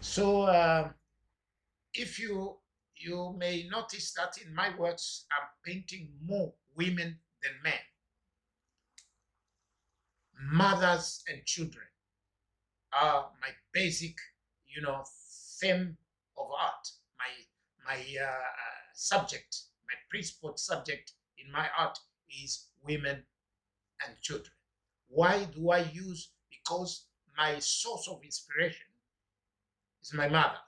So if you may notice that in my works, I'm painting more women than men, mothers and children are my basic, theme of art. My subject, my principal subject in my art is women and children. Why do I use? Because my source of inspiration is my mother.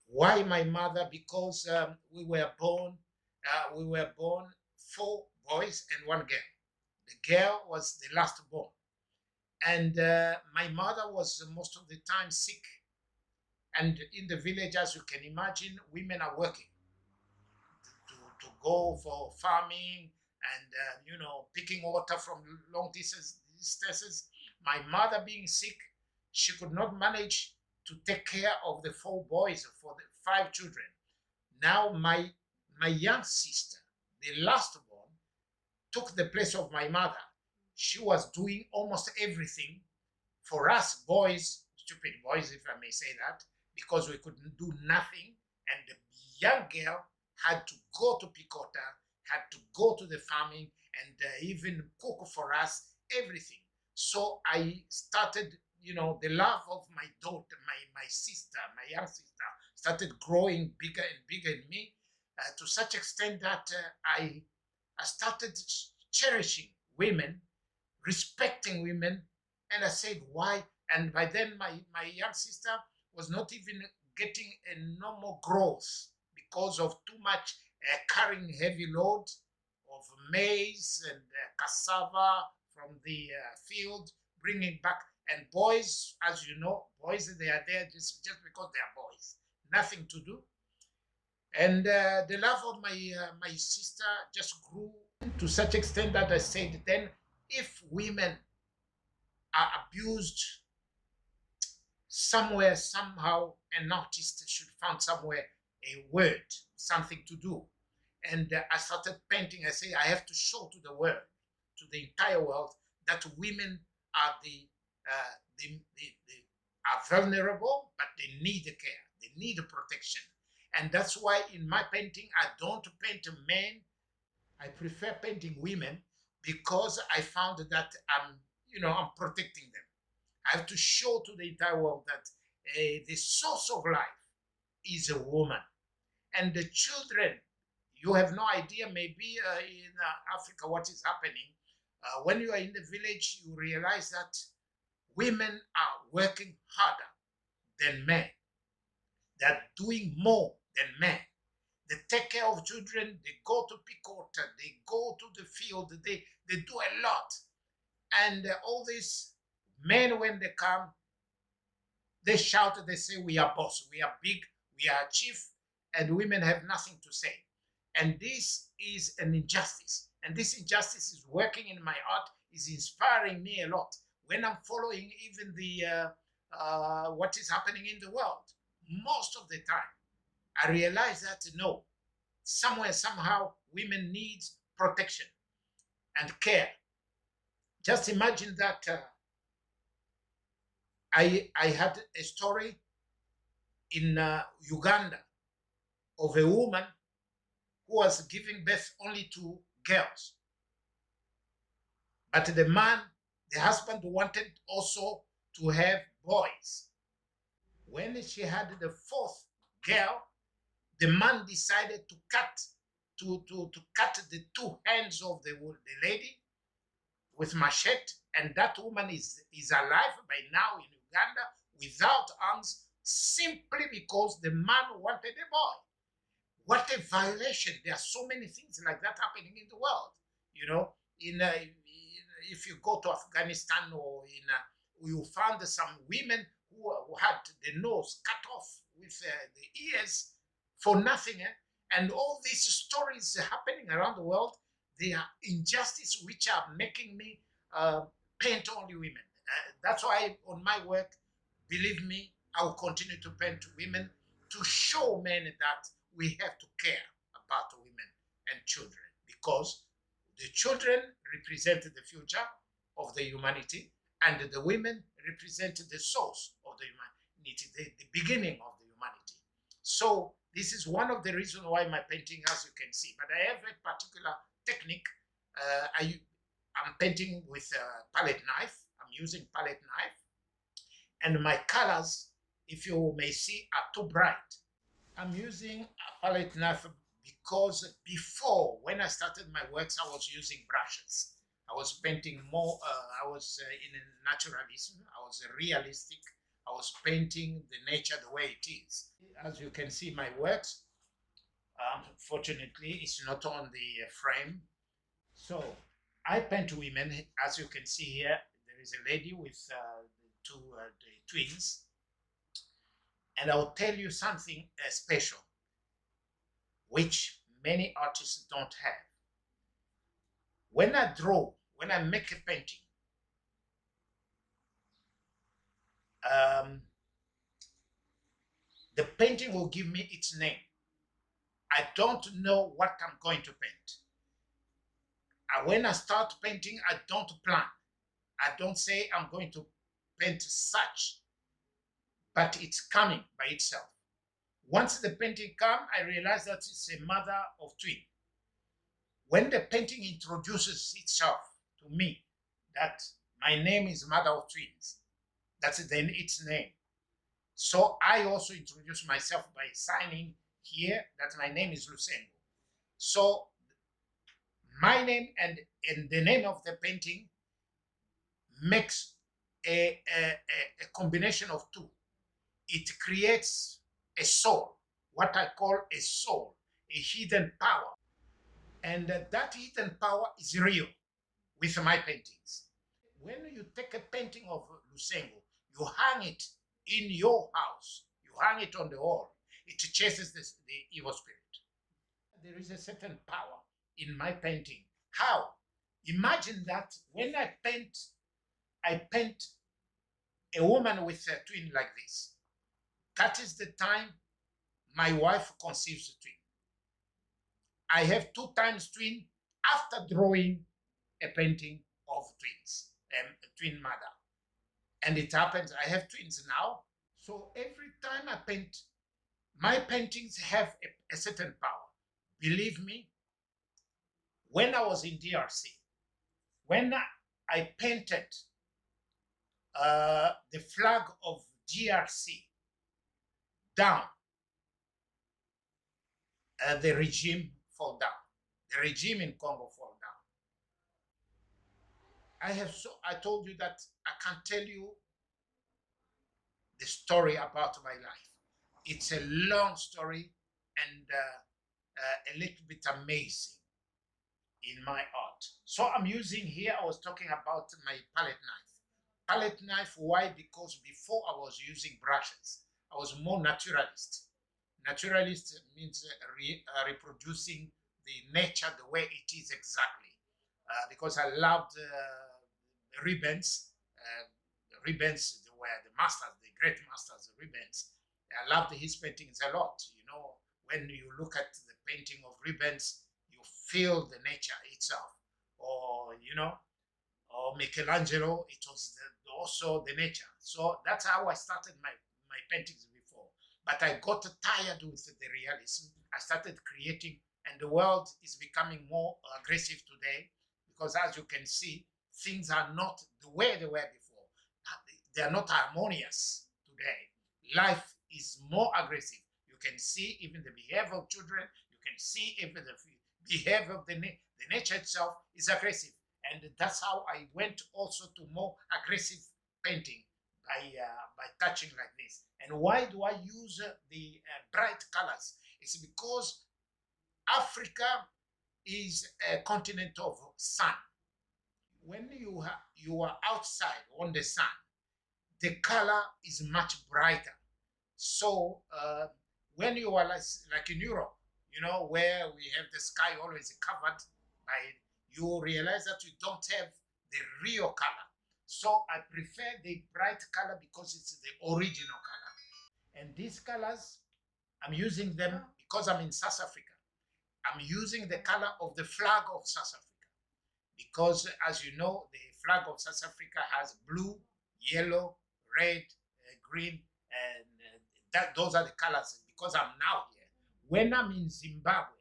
Why my mother? Because we were born four boys and one girl. The girl was the last born, and my mother was most of the time sick. And in the village, as you can imagine, women are working to go for farming and picking water from long distances. My mother being sick, she could not manage to take care of the four boys for the five children. Now my young sister, the last born, took the place of my mother. She was doing almost everything for us boys, stupid boys, if I may say that, because we couldn't do nothing. And the young girl had to go to Picota, had to go to the farming, and even cook for us, everything. So I started, the love of my daughter, my sister, my young sister, started growing bigger and bigger in me to such extent that I started cherishing women, respecting women, and I said, why? And by then, my young sister was not even getting a normal growth because of too much carrying heavy load of maize and cassava from the field, bringing back. And boys, as you know, boys, they are there just because they are boys, nothing to do. And the love of my sister just grew to such extent that I said, then if women are abused somewhere, somehow, an artist should find somewhere a word, something to do. And I started painting. I say, I have to show to the world, to the entire world, that women are they are vulnerable, but they need care, they need protection. And that's why in my painting, I don't paint men. I prefer painting women because I found that I'm protecting them. I have to show to the entire world that the source of life is a woman. And the children, you have no idea, maybe in Africa, what is happening. When you are in the village, you realize that women are working harder than men. They're doing more than men. They take care of children, they go to pick water, they go to the field, they do a lot. And all these men, when they come, they shout, they say, we are boss, we are big, we are chief, and women have nothing to say. And this is an injustice. And this injustice is working in my art, is inspiring me a lot. When I'm following even the what is happening in the world, most of the time, I realize that no, somewhere, somehow, women need protection and care. Just imagine that I had a story in Uganda of a woman who was giving birth only to girls. But the husband wanted also to have boys. When she had the fourth girl, the man decided to cut the two hands of the lady with machete, and that woman is alive by now in Uganda without arms, simply because the man wanted a boy. What a violation! There are so many things like that happening in the world. You know, if you go to Afghanistan or you found some women who had the nose cut off with the ears for nothing. And all these stories happening around the world, they are injustice which are making me paint only women. That's why on my work, believe me, I will continue to paint women to show men that we have to care about women and children, because the children represent the future of the humanity and the women represent the source of the human. the beginning of the humanity. So this is one of the reasons why my painting, as you can see, but I have a particular technique. I'm painting with a palette knife. I'm using palette knife, and my colors, if you may see, are too bright. I'm using a palette knife because before, when I started my works, I was using brushes. I was painting more, I was in naturalism, I was realistic, I was painting the nature the way it is. As you can see, my works, fortunately, it's not on the frame. So I paint women, as you can see here, there is a lady with the twins. And I'll tell you something special, which many artists don't have. When I draw, when I make a painting, the painting will give me its name. I don't know what I'm going to paint. When I start painting, I don't plan. I don't say I'm going to paint such, but it's coming by itself. Once the painting comes, I realize that it's a mother of twins. When the painting introduces itself to me, that my name is Mother of Twins, that's then its name. So I also introduce myself by signing here that my name is Lusengu. So my name and the name of the painting makes a combination of two. It creates a soul, what I call a soul, a hidden power. And that hidden power is real with my paintings. When you take a painting of Lusengu, you hang it in your house, you hang it on the wall, it chases the evil spirit. There is a certain power in my painting. How? Imagine that when I paint a woman with a twin like this. That is the time my wife conceives a twin. I have 2 times twin after drawing a painting of twins, a twin mother. And it happens, I have twins now. So every time I paint, my paintings have a certain power. Believe me, when I was in DRC, when I painted the flag of DRC down, the regime fall down. The regime in Congo fall down. I told you that I can't tell you the story about my life. It's a long story and a little bit amazing in my art. So I'm using here, I was talking about my palette knife. Palette knife, why? Because before I was using brushes. I was more naturalist. Naturalist means reproducing the nature the way it is exactly. Because I loved Rubens. Rubens were the masters, the great masters, Rubens. I loved his paintings a lot. You know, when you look at the painting of Rubens, you feel the nature itself. Or, you know, or Michelangelo, it was also the nature. So that's how I started my paintings before. But I got tired with the realism. I started creating, and the world is becoming more aggressive today because, as you can see, things are not the way they were before. They are not harmonious today. Life is more aggressive. You can see even the behavior of children. You can see even the behavior of the nature itself is aggressive. And that's how I went also to more aggressive painting by touching like this. And why do I use the bright colors? It's because Africa is a continent of sun. When you are outside on the sun, the color is much brighter. So when you are like in Europe, you know, where we have the sky always covered by, you realize that you don't have the real color. So I prefer the bright color because it's the original color. And these colors, I'm using them because I'm in South Africa. I'm using the color of the flag of South Africa. Because as you know, the flag of South Africa has blue, yellow, red, green, those are the colors because I'm now here. When I'm in Zimbabwe,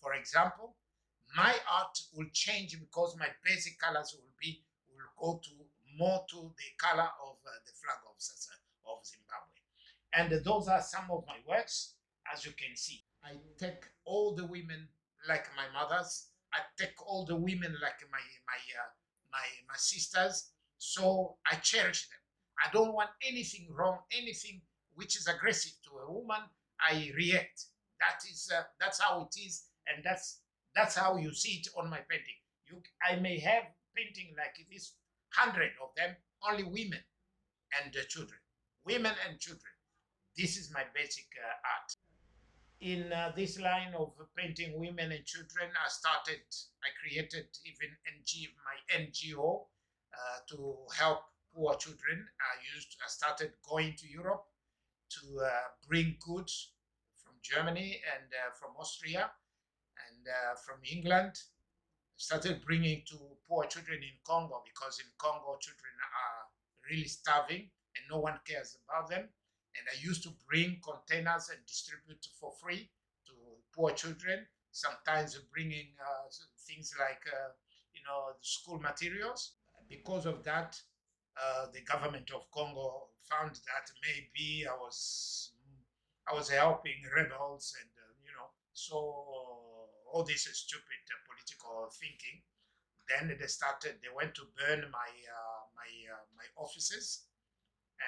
for example, my art will change because my basic colors will go to more to the color of the flag of Zimbabwe. And those are some of my works, as you can see. I take all the women like my mothers. I take all the women like my sisters. So I cherish them. I don't want anything wrong, anything which is aggressive to a woman. I react. That's how it is, and that's how you see it on my painting. I may have painting like this, 100 of them, only women and children, women and children. This is my basic art. In this line of painting women and children, I created even my NGO to help poor children. I started going to Europe to bring goods from Germany and from Austria and from England. Started bringing to poor children in Congo because in Congo children are really starving and no one cares about them. And I used to bring containers and distribute for free to poor children, sometimes bringing things like, school materials. Because of that, the government of Congo found that maybe I was helping rebels and, so all this is stupid political thinking. Then they went to burn my offices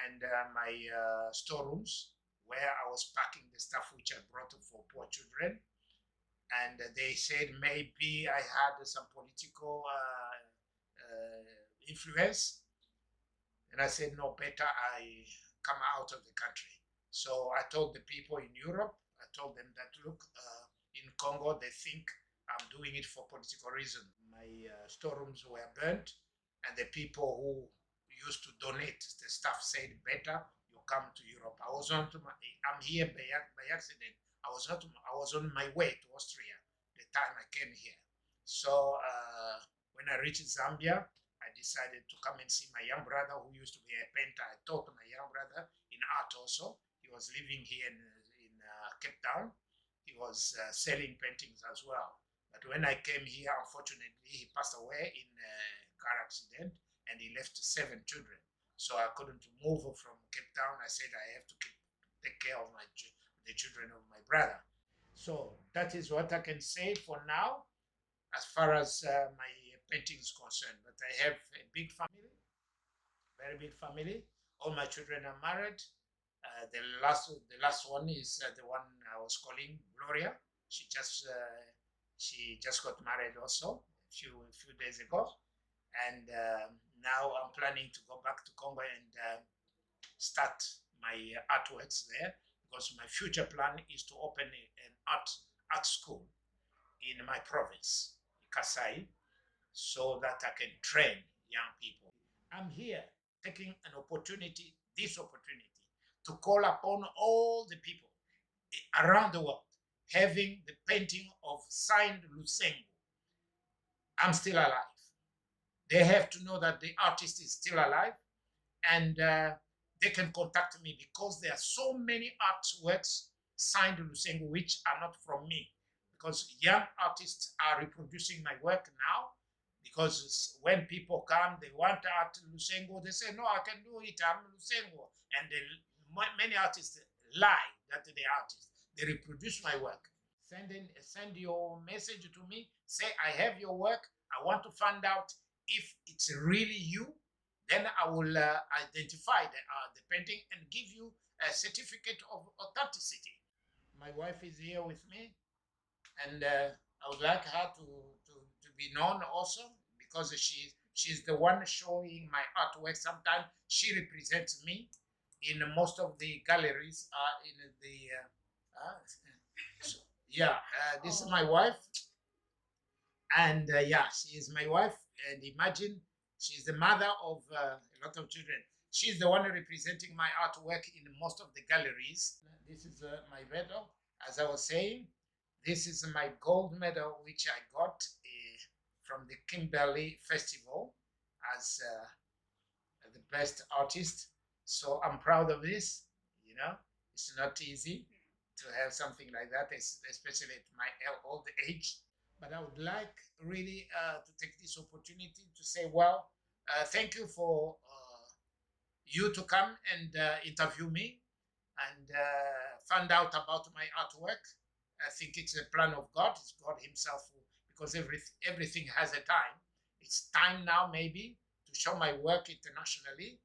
and my storerooms where I was packing the stuff which I brought for poor children. And they said maybe I had some political influence. And I said, no, better I come out of the country. So I told the people in Europe, I told them that, look, in Congo, they think I'm doing it for political reasons. My storerooms were burnt, and the people who used to donate the stuff said, better you come to Europe. I'm here by accident. I was on my way to Austria the time I came here. So when I reached Zambia, I decided to come and see my young brother who used to be a painter. I taught my young brother in art also. He was living here in Cape Town. He was selling paintings as well. But when I came here, unfortunately, he passed away in a car accident and he left 7 children. So I couldn't move from Cape Town. I said I have to take care of the children of my brother. So that is what I can say for now as far as my painting is concerned. But I have a big family, very big family. All my children are married. The last one is the one I was calling Gloria. She just got married also a few days ago, and now I'm planning to go back to Congo and start my artworks there because my future plan is to open an art school in my province, Kasai, so that I can train young people. I'm here taking this opportunity, to call upon all the people around the world having the painting of signed Lusengu. I'm still alive. They have to know that the artist is still alive, and they can contact me because there are so many artworks signed Lusengu which are not from me, because young artists are reproducing my work now. Because when people come, they want art Lusengu, they say, no, I can do it, I'm Lusengu. And many artists lie that they're artists. They reproduce my work. Send your message to me, say, I have your work, I want to find out if it's really you. Then I will identify the painting and give you a certificate of authenticity. My wife is here with me, and I would like her to be known also, because she's the one showing my artwork. Sometimes she represents me in most of the galleries. So, yeah, this is my wife, and yeah, she is my wife. And imagine, she's the mother of a lot of children. She's the one representing my artwork in most of the galleries. This is my medal, as I was saying. This is my gold medal, which I got from the Kimberley Festival as the best artist. So I'm proud of this, It's not easy to have something like that, especially at my old age. But I would like really to take this opportunity to say, well, thank you for you to come and interview me and find out about my artwork. I think it's a plan of God. It's God Himself, because everything has a time. It's time now, maybe, to show my work internationally.